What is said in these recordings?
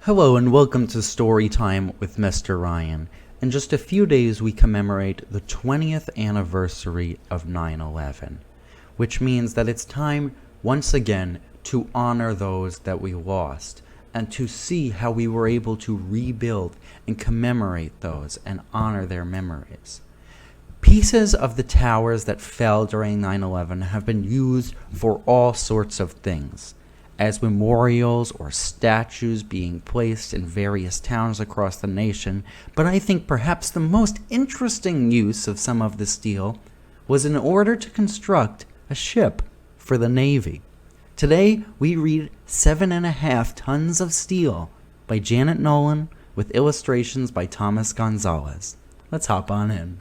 Hello and welcome to Storytime with Mr. Ryan. In just a few days we commemorate the 20th anniversary of 9/11, which means that it's time once again to honor those that we lost and to see how we were able to rebuild and commemorate those and honor their memories. Pieces of the towers that fell during 9/11 have been used for all sorts of things, as memorials or statues being placed in various towns across the nation, but I think perhaps the most interesting use of some of the steel was in order to construct a ship for the Navy. Today we read 7.5 Tons of Steel by Janet Nolan with illustrations by Thomas Gonzalez. Let's hop on in.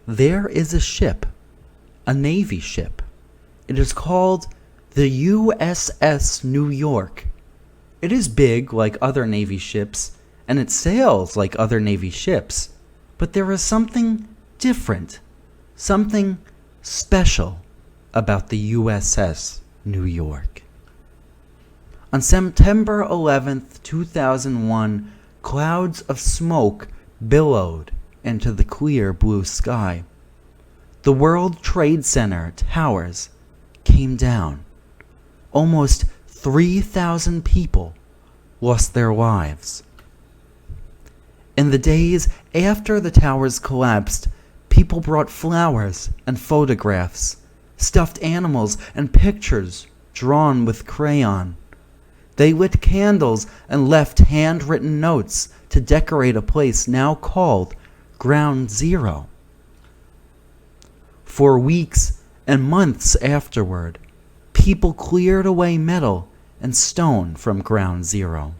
There is a ship, a Navy ship. It is called the USS New York. It is big like other Navy ships, and it sails like other Navy ships, but there is something different, something special about the USS New York. On September 11th, 2001, clouds of smoke billowed into the clear blue sky. The World Trade Center towers came down. Almost 3,000 people lost their lives. In the days after the towers collapsed, people brought flowers and photographs, stuffed animals and pictures drawn with crayon. They lit candles and left handwritten notes to decorate a place now called Ground Zero. For weeks and months afterward, people cleared away metal and stone from Ground Zero.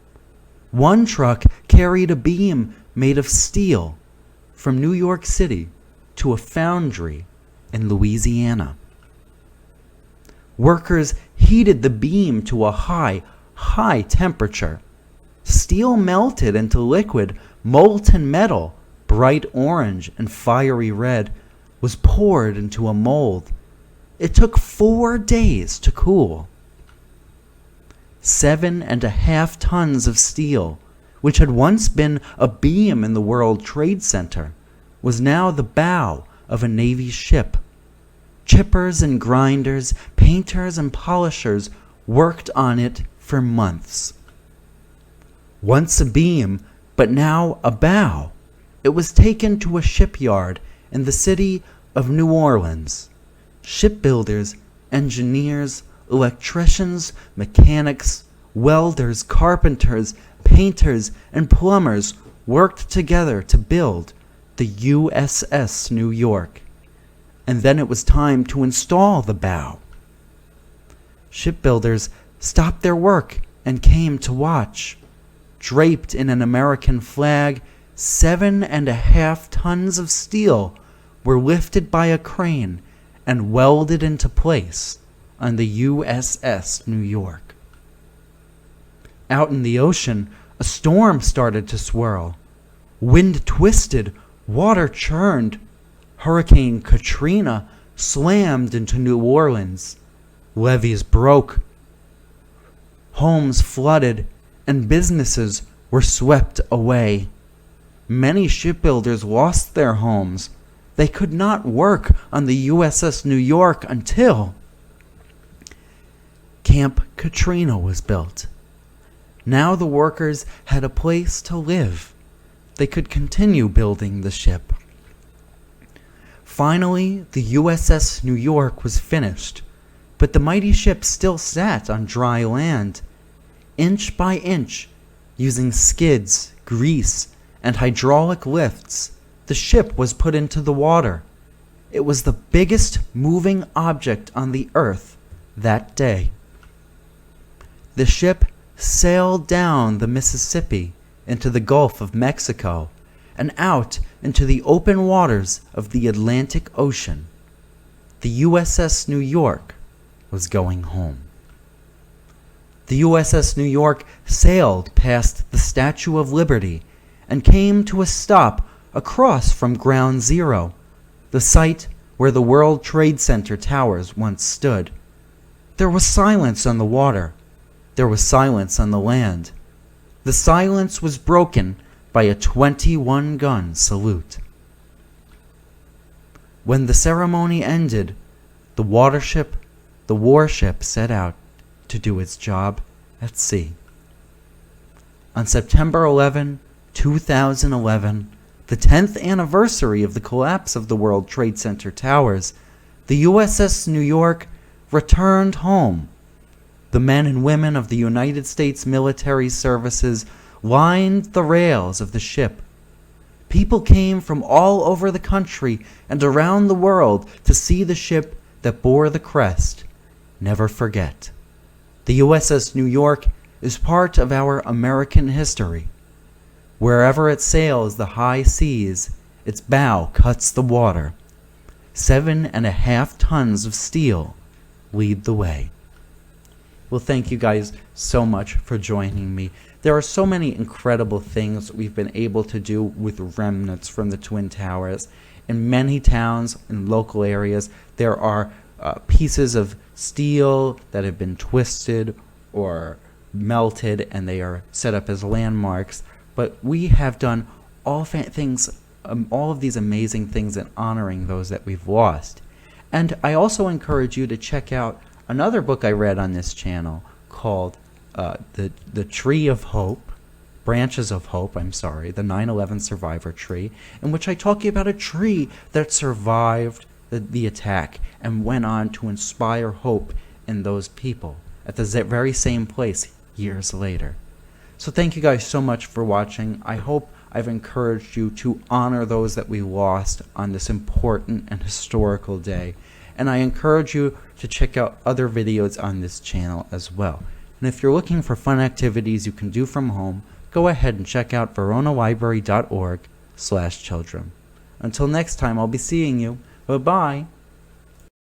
One truck carried a beam made of steel from New York City to a foundry in Louisiana. Workers heated the beam to a high temperature. Steel melted into liquid. Molten metal, bright orange and fiery red, was poured into a mold. It took 4 days to cool. 7.5 tons of steel, which had once been a beam in the World Trade Center, was now the bow of a Navy ship. Chippers and grinders, painters and polishers worked on it for months. Once a beam, but now a bow, it was taken to a shipyard in the city of New Orleans. Shipbuilders, engineers, electricians, mechanics, welders, carpenters, painters, and plumbers worked together to build the USS New York. And then it was time to install the bow. Shipbuilders stopped their work and came to watch. Draped in an American flag, 7.5 tons of steel were lifted by a crane and welded into place on the USS New York. Out in the ocean, a storm started to swirl. Wind twisted, water churned. Hurricane Katrina slammed into New Orleans. Levees broke. Homes flooded, and businesses were swept away. Many shipbuilders lost their homes. They could not work on the USS New York until Camp Katrina was built. Now the workers had a place to live. They could continue building the ship. Finally, the USS New York was finished, but the mighty ship still sat on dry land. Inch by inch, using skids, grease, and hydraulic lifts, the ship was put into the water. It was the biggest moving object on the earth that day. The ship sailed down the Mississippi into the Gulf of Mexico and out into the open waters of the Atlantic Ocean. The USS New York was going home. The USS New York sailed past the Statue of Liberty and came to a stop across from Ground Zero, the site where the World Trade Center towers once stood. There was silence on the water. there was silence on the land. The silence was broken by a 21-gun salute. When the ceremony ended, the warship set out to do its job at sea. On September 11, 2011, the 10th anniversary of the collapse of the World Trade Center towers, the USS New York returned home. The men and women of the United States military services lined the rails of the ship. People came from all over the country and around the world to see the ship that bore the crest, "Never Forget." The USS New York is part of our American history. Wherever it sails the high seas, its bow cuts the water. 7.5 tons of steel lead the way. Well, thank you guys so much for joining me. There are so many incredible things we've been able to do with remnants from the Twin Towers. In many towns and local areas, there are pieces of steel that have been twisted or melted, and they are set up as landmarks. But we have done all of these amazing things in honoring those that we've lost. And I also encourage you to check out another book I read on this channel called the Tree of Hope, Branches of Hope, the 9/11 Survivor Tree, in which I talk about a tree that survived the attack and went on to inspire hope in those people at the very same place years later. So thank you guys so much for watching. I hope I've encouraged you to honor those that we lost on this important and historical day. And I encourage you to check out other videos on this channel as well. And if you're looking for fun activities you can do from home, go ahead and check out veronalibrary.org/children. Until next time, I'll be seeing you. Bye-bye.